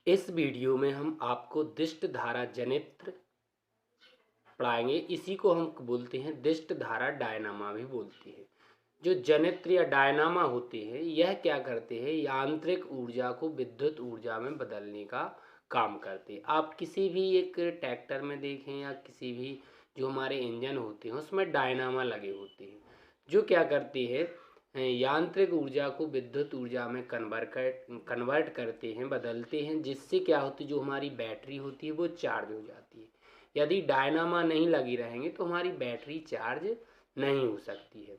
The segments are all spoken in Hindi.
इस वीडियो में हम आपको दिष्ट धारा जनित्र पढ़ाएंगे। इसी को हम बोलते हैं दिष्ट धारा डायनामा भी बोलते हैं। जो जनित्र या डायनामा होते हैं यह क्या करते हैं, यांत्रिक ऊर्जा को विद्युत ऊर्जा में बदलने का काम करते हैं। आप किसी भी एक ट्रैक्टर में देखें या किसी भी जो हमारे इंजन होते हैं उसमें डायनामा लगे होते हैं, जो क्या करते हैं, यांत्रिक ऊर्जा को विद्युत ऊर्जा में कन्वर्ट करते हैं, बदलते हैं, जिससे क्या होती है, जो हमारी बैटरी होती है वो चार्ज हो जाती है। यदि डायनामा नहीं लगी रहेंगे तो हमारी बैटरी चार्ज नहीं हो सकती है।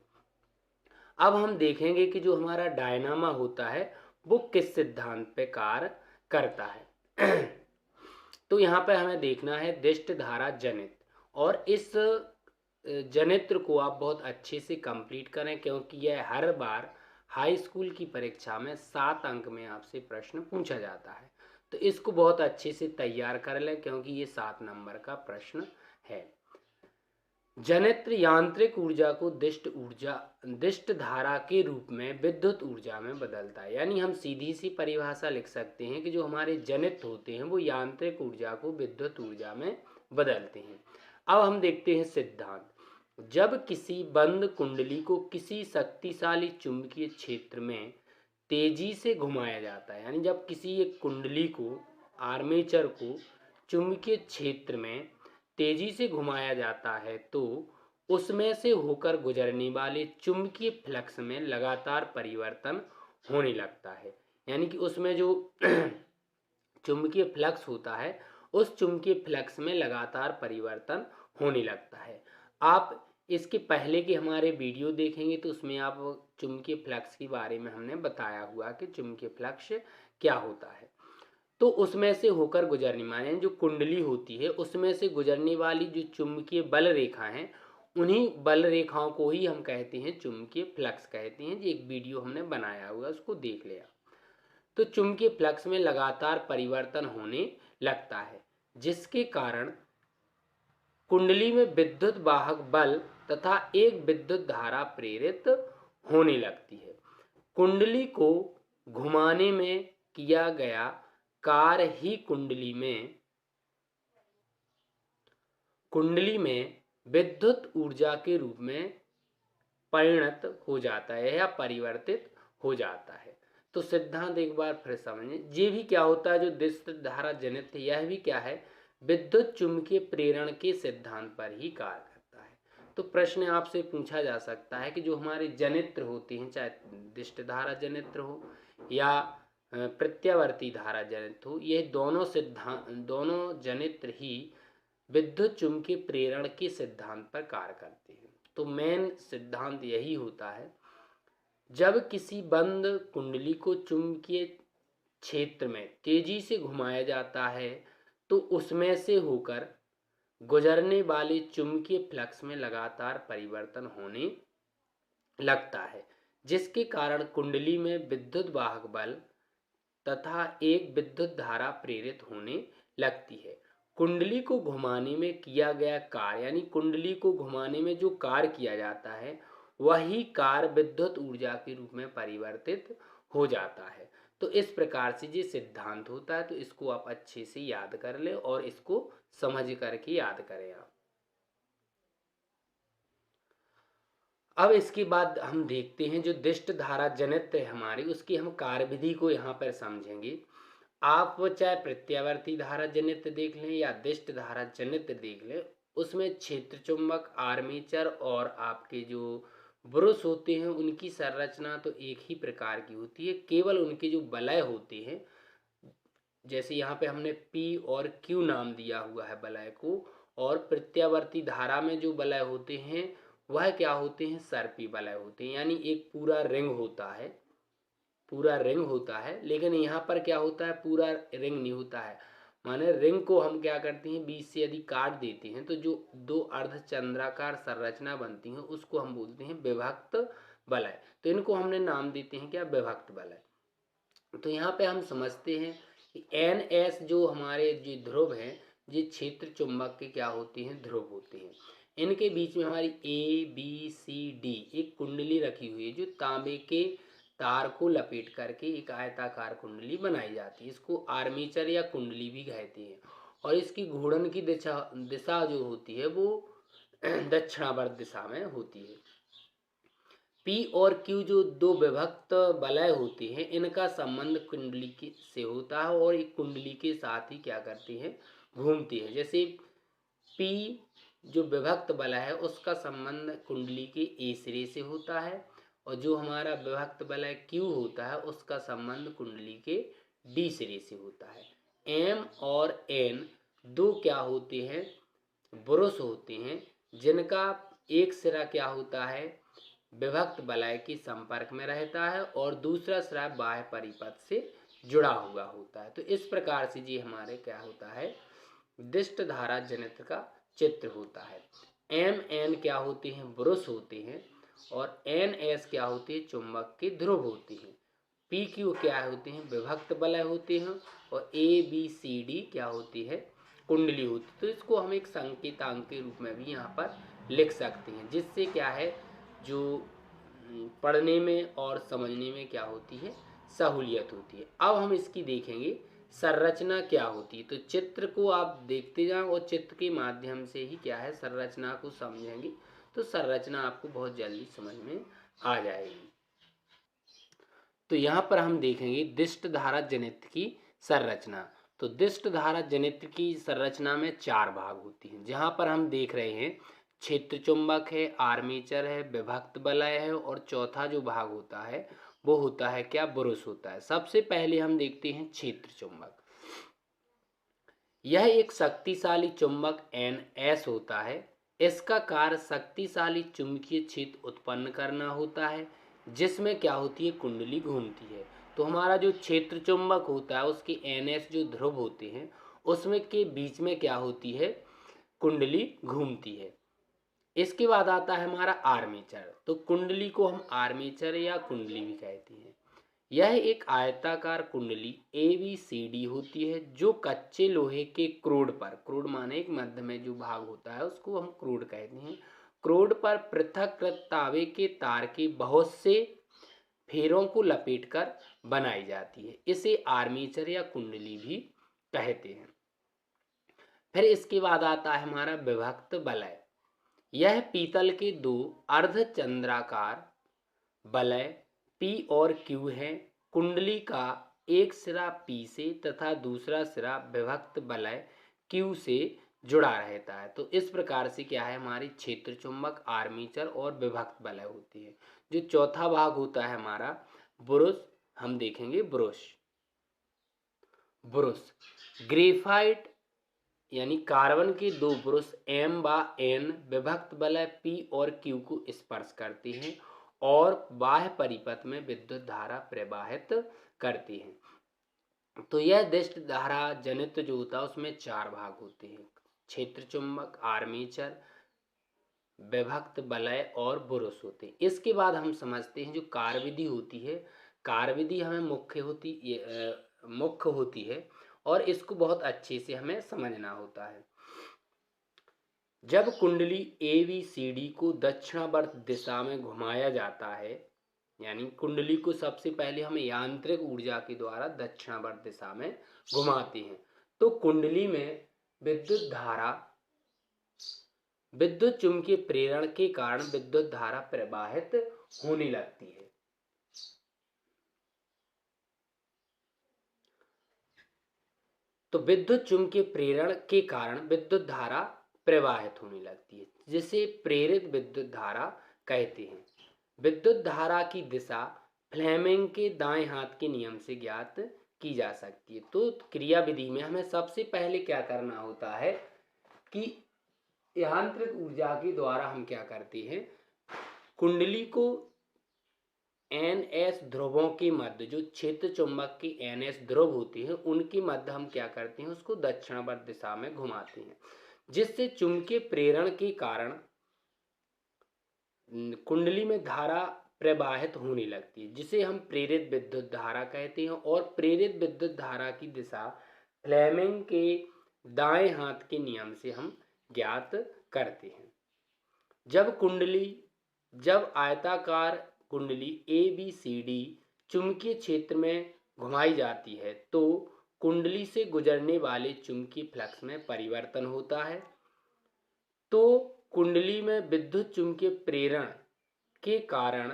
अब हम देखेंगे कि जो हमारा डायनामा होता है वो किस सिद्धांत पे कार्य करता है। तो यहाँ पे हमें देखना है दिष्ट धारा जनित, और इस जनित्र को आप बहुत अच्छे से कंप्लीट करें, क्योंकि यह हर बार हाई स्कूल की परीक्षा में 7 अंक में आपसे प्रश्न पूछा जाता है। तो इसको बहुत अच्छे से तैयार कर लें, क्योंकि ये 7 नंबर का प्रश्न है। जनित्र यांत्रिक ऊर्जा को दिष्ट धारा के रूप में विद्युत ऊर्जा में बदलता है। यानी हम सीधी सी परिभाषा लिख सकते हैं कि जो हमारे जनित्र होते हैं वो यांत्रिक ऊर्जा को विद्युत ऊर्जा में बदलते हैं। अब हम देखते हैं सिद्धांत। जब किसी बंद कुंडली को किसी शक्तिशाली चुंबकीय क्षेत्र में तेजी से घुमाया जाता है, यानी जब किसी एक कुंडली को, आर्मेचर को चुंबकीय क्षेत्र में तेजी से घुमाया जाता है, तो उसमें से होकर गुजरने वाले चुंबकीय फ्लक्स में लगातार परिवर्तन होने लगता है। यानी कि उसमें जो चुंबकीय फ्लक्स होता है उस चुंबकीय फ्लक्स में लगातार परिवर्तन होने लगता है। आप इसके पहले के हमारे वीडियो देखेंगे तो उसमें आप चुंबकीय फ्लक्स के बारे में हमने बताया हुआ कि चुंबकीय फ्लक्स क्या होता है। तो उसमें से होकर गुजरने, माने जो कुंडली होती है उसमें से गुजरने वाली जो चुंबकीय बल रेखा हैं, उन्हीं बल रेखाओं को ही हम कहते हैं चुंबकीय फ्लक्स कहते हैं। जो एक वीडियो हमने बनाया हुआ उसको देख लिया। तो चुंबकीय फ्लक्स में लगातार परिवर्तन होने लगता है, जिसके कारण कुंडली में विद्युत वाहक बल तथा एक विद्युत धारा प्रेरित होने लगती है। कुंडली को घुमाने में किया गया कार्य ही कुंडली में विद्युत ऊर्जा के रूप में परिणत हो जाता है या परिवर्तित हो जाता है। तो सिद्धांत एक बार फिर समझें। ये भी क्या होता है, जो दिष्ट धारा जनित है यह भी क्या है, विद्युत चुंबकीय प्रेरण के सिद्धांत पर ही कार्य करता है। तो प्रश्न आपसे पूछा जा सकता है कि जो हमारे जनित्र होते हैं, चाहे दिष्ट धारा जनित्र हो या प्रत्यावर्ती धारा जनित्र हो, यह दोनों जनित्र ही विद्युत चुंबकीय प्रेरण के सिद्धांत पर कार्य करते हैं। तो मेन सिद्धांत यही होता है, जब किसी बंद कुंडली को चुंबकीय क्षेत्र में तेजी से घुमाया जाता है तो उसमें से होकर गुजरने वाले चुंबकीय फ्लक्स में लगातार परिवर्तन होने लगता है, जिसके कारण कुंडली में विद्युत वाहक बल तथा एक विद्युत धारा प्रेरित होने लगती है। कुंडली को घुमाने में किया गया कार्य, यानी कुंडली को घुमाने में जो कार्य किया जाता है वही कार्य विद्युत ऊर्जा के रूप में परिवर्तित हो जाता है। तो इस प्रकार से ये सिद्धांत होता है। तो इसको आप अच्छे से याद कर लें और इसको समझ करके याद करें आप। अब इसके बाद हम देखते हैं जो दिष्ट धारा जनित्र है हमारी, उसकी हम कार्यविधि को यहाँ पर समझेंगे। आप चाहे प्रत्यावर्ती धारा जनित्र देख लें या दिष्ट धारा जनित्र देख लें, उसमें क्षेत्र चुंबक, आर्मेचर और आपके जो ब्रुश होते हैं उनकी संरचना तो एक ही प्रकार की होती है। केवल उनके जो वलय होते हैं, जैसे यहाँ पे हमने पी और क्यू नाम दिया हुआ है वलय को, और प्रत्यावर्ती धारा में जो वलय होते हैं वह क्या होते हैं, सर्पी वलय होते हैं। यानी एक पूरा रिंग होता है, पूरा रिंग होता है, लेकिन यहाँ पर क्या होता है, पूरा रिंग नहीं होता है। माने रिंग को हम क्या करते हैं, बीच से यदि काट देते हैं तो जो दो अर्धचंद्राकार संरचना बनती है उसको हम बोलते हैं विभक्त वलय। तो इनको हमने नाम देते हैं क्या, विभक्त वलय। तो यहाँ पे हम समझते हैं कि एन एस जो हमारे जो ध्रुव हैं, ये क्षेत्र चुंबक के क्या होते हैं, ध्रुव होते हैं। इनके बीच में हमारी ए बी सी डी एक कुंडली रखी हुई है जो तांबे के तार को लपेट करके एक आयताकार कुंडली बनाई जाती है। इसको आर्मेचर या कुंडली भी कहते हैं। और इसकी घूर्णन की दिशा दिशा जो होती है वो दक्षिणावर्त दिशा में होती है। पी और क्यू जो दो विभक्त वलय होते हैं, इनका संबंध कुंडली से होता है और एक कुंडली के साथ ही क्या करती है, घूमती है। जैसे पी जो विभक्त वलय है उसका संबंध कुंडली के ए सिरे से होता है, और जो हमारा विभक्त वलय क्यू होता है उसका संबंध कुंडली के डी सिरे से होता है। एम और एन दो क्या होते हैं, बुरुष होते हैं, जिनका एक सिरा क्या होता है, विभक्त वलय के संपर्क में रहता है और दूसरा सिरा बाह्य परिपथ से जुड़ा हुआ होता है। तो इस प्रकार से जी हमारे क्या होता है, दिष्ट धारा जनित्र का चित्र होता है। एम एन क्या होते हैं, बुरुष होते हैं, और एन एस क्या होते हैं, चुंबक के ध्रुव होते हैं। पी क्यू क्या होते हैं, विभक्त वलय होते हैं, और ए बी सी डी क्या होती है, कुंडली होती है। तो इसको हम एक संकेतांक के रूप में भी यहाँ पर लिख सकते हैं, जिससे क्या है, जो पढ़ने में और समझने में क्या होती है, सहूलियत होती है। अब हम इसकी देखेंगे संरचना क्या होती है। तो चित्र को आप देखते जाओ और चित्र के माध्यम से ही क्या है, संरचना को समझेंगे तो संरचना आपको बहुत जल्दी समझ में आ जाएगी। तो यहाँ पर हम देखेंगे दिष्ट धारा जनित्र की संरचना। तो दिष्ट धारा जनित्र की संरचना में चार भाग होती हैं, जहाँ पर हम देख रहे हैं क्षेत्र चुंबक है, आर्मेचर है, विभक्त वलय है, और चौथा जो भाग होता है वो होता है क्या, बुरुष होता है। सबसे पहले हम देखते हैं क्षेत्र चुंबक। यह एक शक्तिशाली चुंबक NS होता है। इसका कार्य शक्तिशाली चुंबकीय क्षेत्र उत्पन्न करना होता है, जिसमें क्या होती है, कुंडली घूमती है। तो हमारा जो क्षेत्र चुंबक होता है उसके NS जो ध्रुव होते हैं उसमें के बीच में क्या होती है, कुंडली घूमती है। इसके बाद आता है हमारा आर्मेचर। तो कुंडली को हम आर्मेचर या कुंडली भी कहते हैं। यह एक आयताकार कुंडली ABCD होती है, जो कच्चे लोहे के क्रोड पर, क्रोड माने एक मध्य में जो भाग होता है उसको हम क्रोड कहते हैं, क्रोड पर पृथककृत तांबे के तार के बहुत से फेरों को लपेटकर बनाई जाती है। इसे आर्मेचर या कुंडली भी कहते हैं। फिर इसके बाद आता है हमारा विभक्त वलय। यह पीतल के दो अर्धचंद्राकार वलय P और Q है। कुंडली का एक सिरा P से तथा दूसरा सिरा विभक्त वलय Q से जुड़ा रहता है। तो इस प्रकार से क्या है, हमारी क्षेत्र चुंबक, आर्मेचर और विभक्त वलय होती है। जो चौथा भाग होता है हमारा बुरुष, हम देखेंगे बुरुष। बुरुष ग्रेफाइट यानी कार्बन के दो बुरुष M व N विभक्त वलय P और Q को स्पर्श करते हैं और बाह्य परिपथ में विद्युत धारा प्रवाहित करते हैं। तो यह दिष्ट धारा जनित्र जो होता है उसमें चार भाग होते हैं, क्षेत्र चुंबक, आर्मेचर, विभक्त वलय और बुरुष होते हैं। इसके बाद हम समझते हैं जो कार्यविधि होती है। कार्यविधि हमें मुख्य होती है और इसको बहुत अच्छे से हमें समझना होता है। जब कुंडली ABCD को दक्षिणावर्त दिशा में घुमाया जाता है, यानी कुंडली को सबसे पहले हम यांत्रिक ऊर्जा के द्वारा दक्षिणावर्त दिशा में घुमाते हैं, तो कुंडली में विद्युत धारा, विद्युत चुंबकीय प्रेरण के कारण विद्युत धारा प्रवाहित होने लगती है। तो विद्युत चुंबकीय प्रेरण के कारण विद्युत धारा प्रवाहित होने लगती है, जिसे प्रेरित विद्युत धारा कहते हैं। विद्युत धारा की दिशा फ्लेमिंग के दाएं हाथ के नियम से ज्ञात की जा सकती है। तो क्रिया विधि में हमें सबसे पहले क्या करना होता है कि यांत्रिक ऊर्जा के द्वारा हम क्या करते हैं, कुंडली को NS ध्रुवों के मध्य, जो क्षेत्र चुंबक के NS ध्रुव होते हैं उनके मध्य हम क्या करते हैं, उसको दक्षिणावर्त दिशा में घुमाते हैं, जिससे चुंबकीय प्रेरण के कारण कुंडली में धारा प्रवाहित होने लगती है, जिसे हम प्रेरित विद्युत धारा कहते हैं। और प्रेरित विद्युत धारा की दिशा फ्लेमिंग के दाएं हाथ के नियम से हम ज्ञात करते हैं। जब आयताकार कुंडली ABCD चुंबकीय क्षेत्र में घुमाई जाती है तो कुंडली से गुजरने वाले चुंबकीय फ्लक्स में परिवर्तन होता है। तो कुंडली में विद्युत चुंबकीय प्रेरण के कारण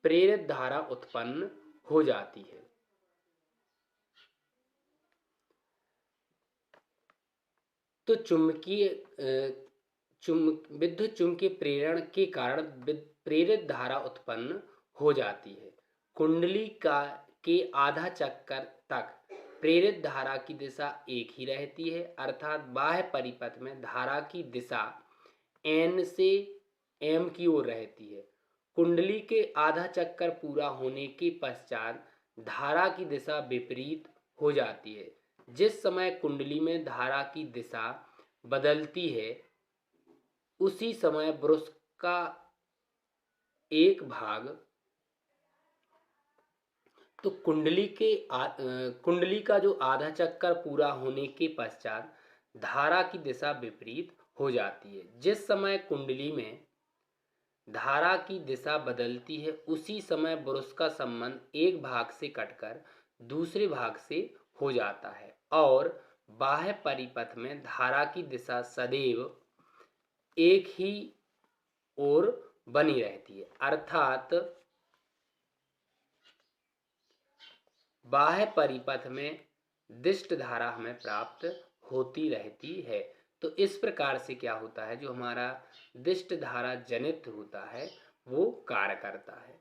प्रेरित धारा उत्पन्न हो जाती है। तो विद्युत चुंबकीय प्रेरण के कारण प्रेरित धारा उत्पन्न हो जाती है। कुंडली का के आधा चक्कर तक प्रेरित धारा की दिशा एक ही रहती है, अर्थात बाह्य परिपथ में धारा की दिशा n से m की ओर रहती है। कुंडली के आधा चक्कर पूरा होने के पश्चात धारा की दिशा विपरीत हो जाती है। जिस समय कुंडली में धारा की दिशा बदलती है उसी समय ब्रश का एक भाग, तो कुंडली का जो आधा चक्कर पूरा होने के पश्चात धारा की दिशा विपरीत हो जाती है। जिस समय कुंडली में धारा की दिशा बदलती है उसी समय ब्रश का संबंध एक भाग से कटकर दूसरे भाग से हो जाता है और बाह्य परिपथ में धारा की दिशा सदैव एक ही ओर बनी रहती है, अर्थात बाह्य परिपथ में दिष्ट धारा हमें प्राप्त होती रहती है। तो इस प्रकार से क्या होता है, जो हमारा दिष्ट धारा जनित्र होता है वो कार्य करता है।